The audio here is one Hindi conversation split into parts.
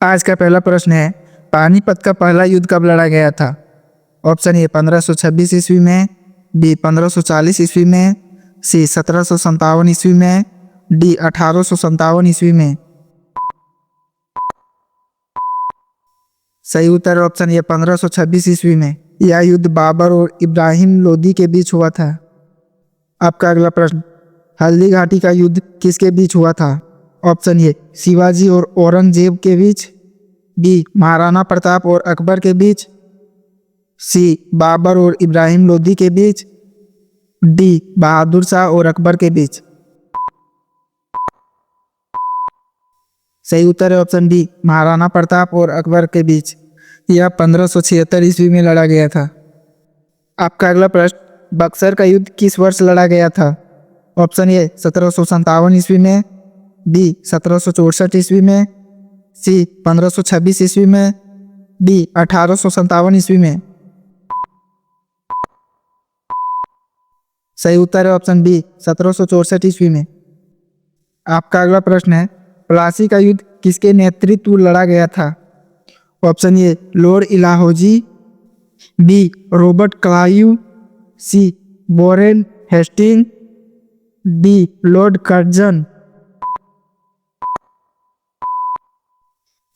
आज का पहला प्रश्न है, पानीपत का पहला युद्ध कब लड़ा गया था? ऑप्शन ए 1526 ईस्वी में, बी 1540 ईस्वी में, सी 1757 ईस्वी में, डी 1857 ईस्वी में। सही उत्तर ऑप्शन ए 1526 ईस्वी में। यह युद्ध बाबर और इब्राहिम लोदी के बीच हुआ था। आपका अगला प्रश्न, हल्दी घाटी का युद्ध किसके बीच हुआ था? ऑप्शन ए शिवाजी और औरंगजेब के बीच, बी महाराणा प्रताप और अकबर के बीच, सी बाबर और इब्राहिम लोदी के बीच, डी बहादुर शाह और अकबर के बीच। सही उत्तर है ऑप्शन डी महाराणा प्रताप और अकबर के बीच। यह 1576 ईस्वी में लड़ा गया था। आपका अगला प्रश्न, बक्सर का युद्ध किस वर्ष लड़ा गया था? ऑप्शन ए 1757 ईस्वी में, बी 1764 ईस्वी में, सी 1526 ईस्वी में, डी 1857 ईस्वी में। सही उत्तर है ऑप्शन बी 1764 ईस्वी में। आपका अगला प्रश्न है, प्लासी का युद्ध किसके नेतृत्व लड़ा गया था? Option A Lord Dalhousie, B Robert Clive, C Warren Hasting, D Lord Curzon.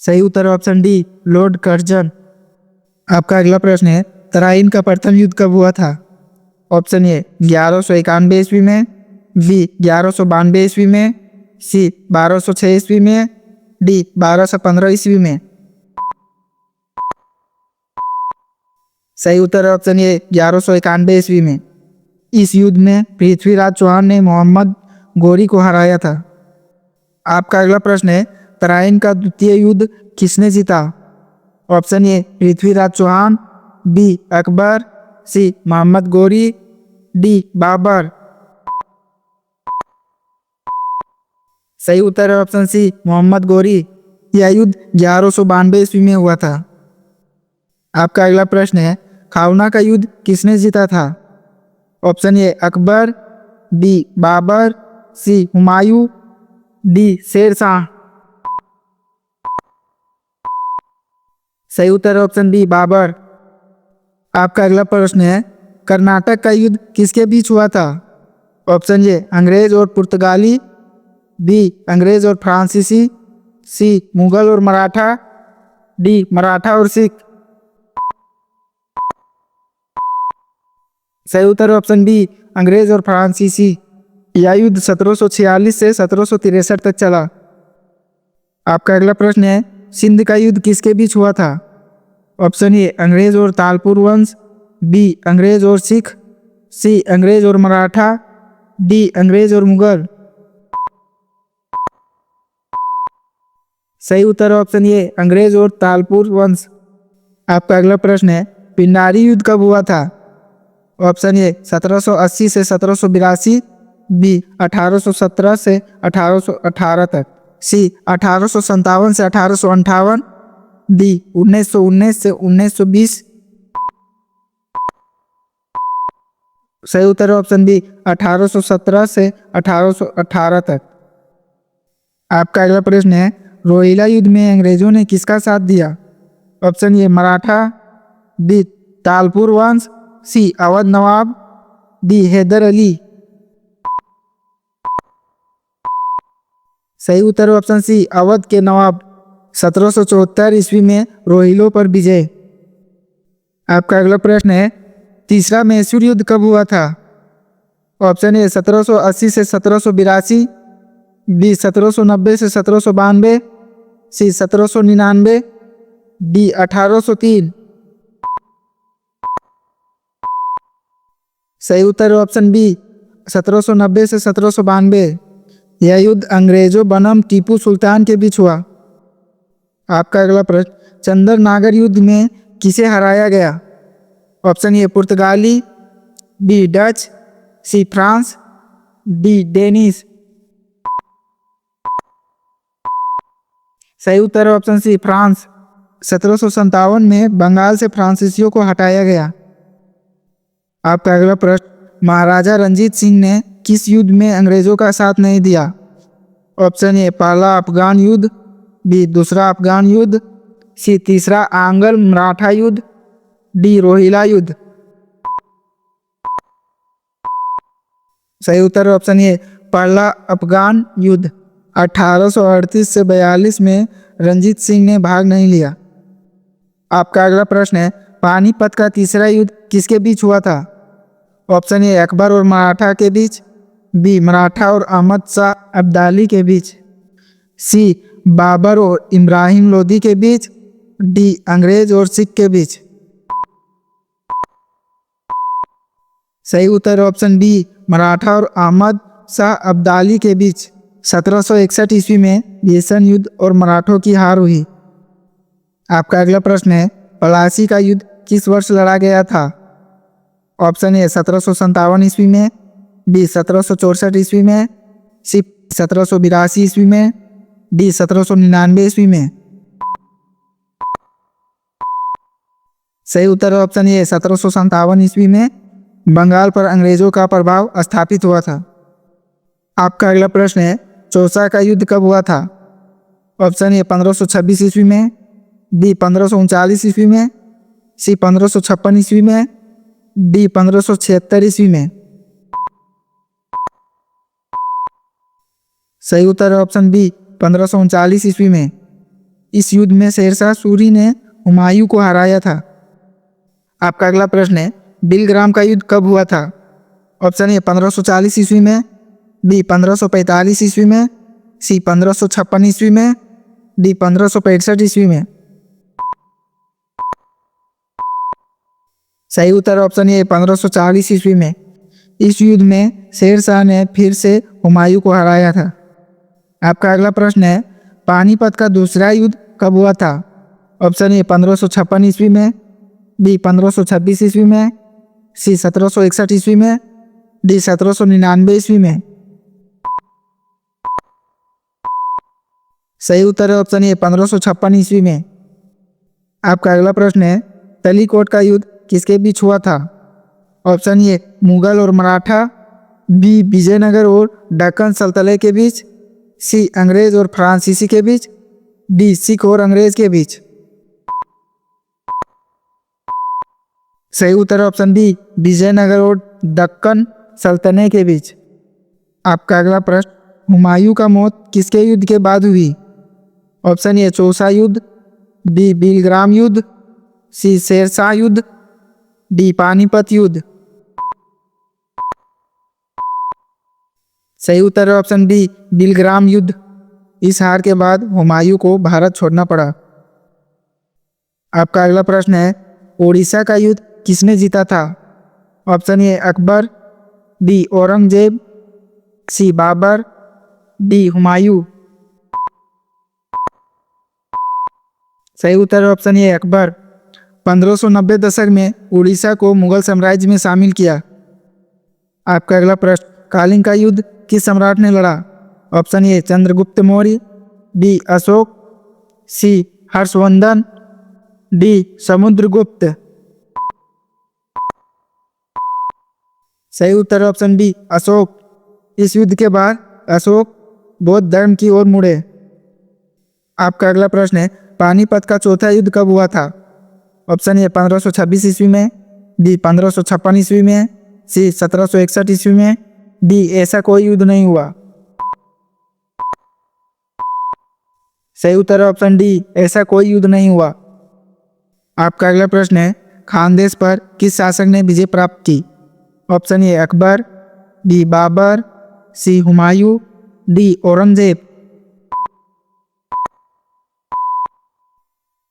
सही उत्तर ऑप्शन डी लॉर्ड कर्जन। आपका अगला प्रश्न है, तराइन का प्रथम युद्ध कब हुआ था? ऑप्शन ए 1191 ईस्वी में, बी 1192 ईस्वी में, सी 1206 ईस्वी में, डी 1215 ईस्वी में। सही उत्तर है ऑप्शन ए 1191 ईस्वी में। इस युद्ध में पृथ्वीराज चौहान ने मोहम्मद गोरी को हराया था। आपका अगला प्रश्न है, तराइन का द्वितीय युद्ध किसने जीता? Option A Prithviraj Chauhan, B Akbar, C Mohammad Ghori, D Babar. सही उत्तर है ऑप्शन सी मोहम्मद गोरी। यह युद्ध 1192 ईस्वी में हुआ था। आपका अगला प्रश्न है, खावना का युद्ध किसने जीता था? Option A Akbar, B Babur, C Humayun, D Sher Shah. सही उत्तर है ऑप्शन बी बाबर। आपका अगला प्रश्न है, कर्नाटक का युद्ध किसके बीच हुआ था? ऑप्शन ए अंग्रेज और पुर्तगाली, बी अंग्रेज और फ्रांसीसी, सी मुगल और मराठा, डी मराठा और सिख। सही उत्तर ऑप्शन बी अंग्रेज और फ्रांसीसी। यह युद्ध 1746 से 1763 तक चला। आपका अगला प्रश्न है, सिंध का युद्ध किसके बीच हुआ था? ऑप्शन ए अंग्रेज और तालपुर वंश, बी अंग्रेज और सिख, सी अंग्रेज और मराठा, डी अंग्रेज और मुगल। सही उत्तर ऑप्शन ए अंग्रेज और तालपुर वंश। आपका अगला प्रश्न है, पिंडारी युद्ध कब हुआ था? ऑप्शन ए 1780 से 1782, बी 1817 से 1818 तक, सी 1857 से 1858, डी 1919 से 1920। सही उत्तर ऑप्शन बी 1817 से 1818 तक। आपका अगला प्रश्न है, रोहिला युद्ध में अंग्रेजों ने किसका साथ दिया? Option A Maratha, B Talpur वंश, सी अवध नवाब, डी हैदर अली। सही उत्तर ऑप्शन सी अवध के नवाब। 1774 ईस्वी में रोहिलों पर विजय। आपका अगला प्रश्न है, तीसरा मैसूर युद्ध कब हुआ था? ऑप्शन ए 1780 से 1782, बी 1790 से 1792, सी 1799, डी 1803। सही उत्तर ऑप्शन बी 1790 से 1792। यह युद्ध अंग्रेजों बनाम टीपू सुल्तान के बीच हुआ। आपका अगला प्रश्न, चंदर नागर युद्ध में किसे हराया गया? ऑप्शन ए पुर्तगाली, B Dutch, C France, D Danish. सही उत्तर ऑप्शन सी फ्रांस। 1757 में बंगाल से फ्रांसीसियों को हटाया गया। आपका अगला प्रश्न, महाराजा रंजीत सिंह ने किस युद्ध में अंग्रेजों का साथ नहीं दिया? ऑप्शन ए पहला अफगान युद्ध, बी दूसरा अफगान युद्ध, सी तीसरा आंग्ल मराठा युद्ध, डी रोहिला युद्ध। सही उत्तर ऑप्शन ए पहला अफगान युद्ध। 1838 से 42 में रंजीत सिंह ने भाग नहीं लिया। आपका अगला प्रश्न है, पानीपत का तीसरा युद्ध किसके बीच हुआ था? ऑप्शन ए अकबर और मराठा के बीच, बी मराठा और अहमद शाह अब्दाली के बीच, सी बाबर और इब्राहिम लोदी के बीच, डी अंग्रेज और सिख के बीच। सही उत्तर ऑप्शन बी मराठा और अहमद शाह अब्दाली के बीच 1761 ईस्वी में भीषण युद्ध और मराठों की हार हुई। आपका अगला प्रश्न है, प्लासी का युद्ध किस वर्ष लड़ा गया था? ऑप्शन ए 1757 ईस्वी में, बी 1764 ईस्वी में, सी 1782 ईस्वी में, डी 1799 ईस्वी में। सही उत्तर ऑप्शन ए 1757 ईस्वी में बंगाल पर अंग्रेजों का प्रभाव स्थापित हुआ था। आपका अगला प्रश्न है, चौसा का युद्ध कब हुआ था? ऑप्शन ए 1526 ईस्वी में, बी 1539 ईस्वी में, सी 1556 ईस्वी में, डी 1576 ईस्वी में। सही उत्तर ऑप्शन बी 1539 ईस्वी में। इस युद्ध में शेरशाह सूरी ने हुमायूं को हराया था। आपका अगला प्रश्न है, बिलग्राम का युद्ध कब हुआ था? ऑप्शन ए 1540 ईस्वी में, बी 1545 ईस्वी में, सी 1556 ईस्वी में, डी 1565 ईस्वी में। सही उत्तर ऑप्शन ए 1540 ईस्वी में। इस युद्ध में शेरशाह ने फिर से हुमायूं को हराया था। आपका अगला प्रश्न है, पानीपत का दूसरा युद्ध कब हुआ था? ऑप्शन ए 1556 ईस्वी में, बी 1526 ईस्वी में, सी 1761 ईस्वी में, डी 1799 ईस्वी में। सही उत्तर है ऑप्शन ए 1556 ईस्वी में। आपका अगला प्रश्न है, तलीकोट का युद्ध किसके बीच हुआ था? ऑप्शन ए मुगल और मराठा, बी विजयनगर और दक्कन सल्तनत के बीच, सी अंग्रेज और फ्रांसीसी के बीच, डी सिख और अंग्रेज के बीच। सही उत्तर ऑप्शन बी विजयनगर और दक्कन सल्तनत के बीच। आपका अगला प्रश्न, हुमायूं का मौत किसके युद्ध के बाद हुई? ऑप्शन ए चौसा युद्ध, बी बिलग्राम युद्ध, सी शेरशाह युद्ध, डी पानीपत युद्ध। सही उत्तर है ऑप्शन बी बिलग्राम युद्ध। इस हार के बाद हुमायूं को भारत छोड़ना पड़ा। आपका अगला प्रश्न है, ओडिशा का युद्ध किसने जीता था? Option A Akbar, B Aurangzeb, C Babur, D Humayun. सही उत्तर है ऑप्शन ए अकबर। 1590 दशक में उड़ीसा को मुगल साम्राज्य में शामिल किया। आपका अगला प्रश्न, कलिंग का युद्ध किस सम्राट ने लड़ा? Option A Chandragupta Maurya, B Ashoka, C Harshavardhana, D Samudragupta. सही उत्तर ऑप्शन बी अशोक। इस युद्ध के बाद अशोक बौद्ध धर्म की ओर मुड़े। आपका अगला प्रश्न है, पानीपत का चौथा युद्ध कब हुआ था? ऑप्शन ए 1526 ईस्वी में, बी 1556 ईस्वी में, सी 1761 ईस्वी में, डी ऐसा कोई युद्ध नहीं हुआ। सही उत्तर ऑप्शन डी ऐसा कोई युद्ध नहीं हुआ। आपका अगला प्रश्न है, खानदेश पर किस शासक ने विजय प्राप्त की? Option A Akbar, B Babur, C Humayun, D Aurangzeb.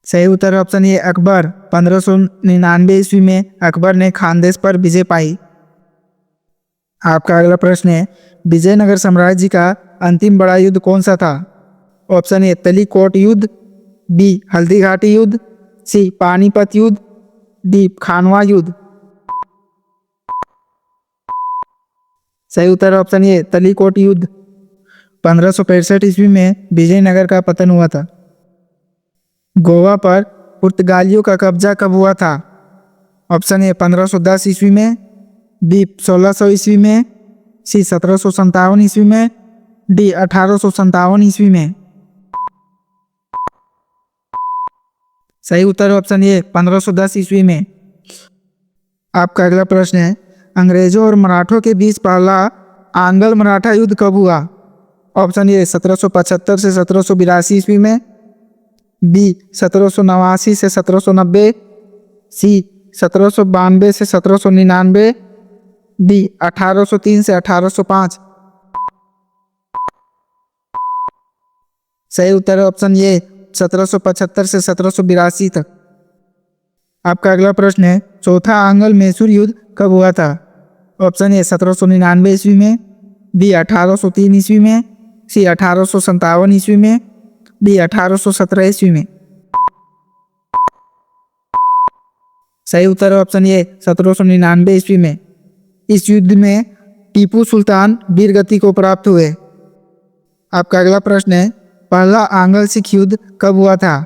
सही उत्तर ऑप्शन ए अकबर। 1599 ईस्वी में अकबर ने खानदेश पर विजय पाई। आपका अगला प्रश्न है, विजयनगर साम्राज्य का अंतिम बड़ा युद्ध कौन सा था? ऑप्शन ए तलीकोट युद्ध, बी हल्दीघाटी युद्ध, सी पानीपत युद्ध, डी खानवा युद्ध। सही उत्तर ऑप्शन ए तलीकोट युद्ध। 1565 ईस्वी में विजयनगर का पतन हुआ था। गोवा पर पुर्तगालियों का कब्जा कब हुआ था? ऑप्शन ए 1510 ईस्वी में, बी 1600 ईस्वी में, सी 1757 ईस्वी में, डी 1857 ईस्वी में। सही उत्तर ऑप्शन ए 1510 ईस्वी में। आपका अगला प्रश्न है, अंग्रेजों और मराठों के बीच पहला आंग्ल मराठा युद्ध कब हुआ? ऑप्शन ए 1775 से 1782 ईस्वी में, बी 1789 से 1790, सी 1792 से 1799, डी 1803 से 1805। सही उत्तर है ऑप्शन ए 1775 से 1782 तक। आपका अगला प्रश्न है, चौथा आंग्ल मैसूर युद्ध कब हुआ था? ऑप्शन ए 1799 ईस्वी में, बी 1803 ईस्वी में, सी 1857 ईस्वी में, डी 1817 ईस्वी में। सही उत्तर है ऑप्शन ए 1799 ईस्वी में। इस युद्ध में टीपू सुल्तान वीरगति को प्राप्त हुए। आपका अगला प्रश्न है, पहला आंग्ल सिख युद्ध कब हुआ था?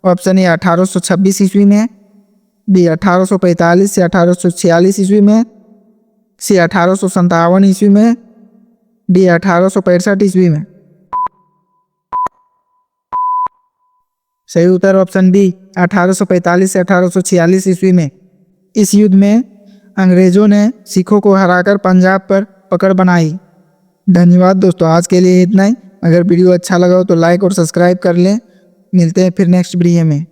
ऑप्शन ए 1826 ईस्वी में, बी 1845 से 1846 ईस्वी में, सी 1857 ईस्वी में, डी 1865 ईस्वी में। सही उत्तर ऑप्शन बी 1845 से 1846 ईस्वी में। इस युद्ध में अंग्रेजों ने सिखों को हराकर पंजाब पर पकड़ बनाई। धन्यवाद दोस्तों, आज के लिए इतना ही। अगर वीडियो अच्छा लगा हो तो लाइक और सब्सक्राइब कर लें। मिलते हैं फिर नेक्स्ट वीडियो में।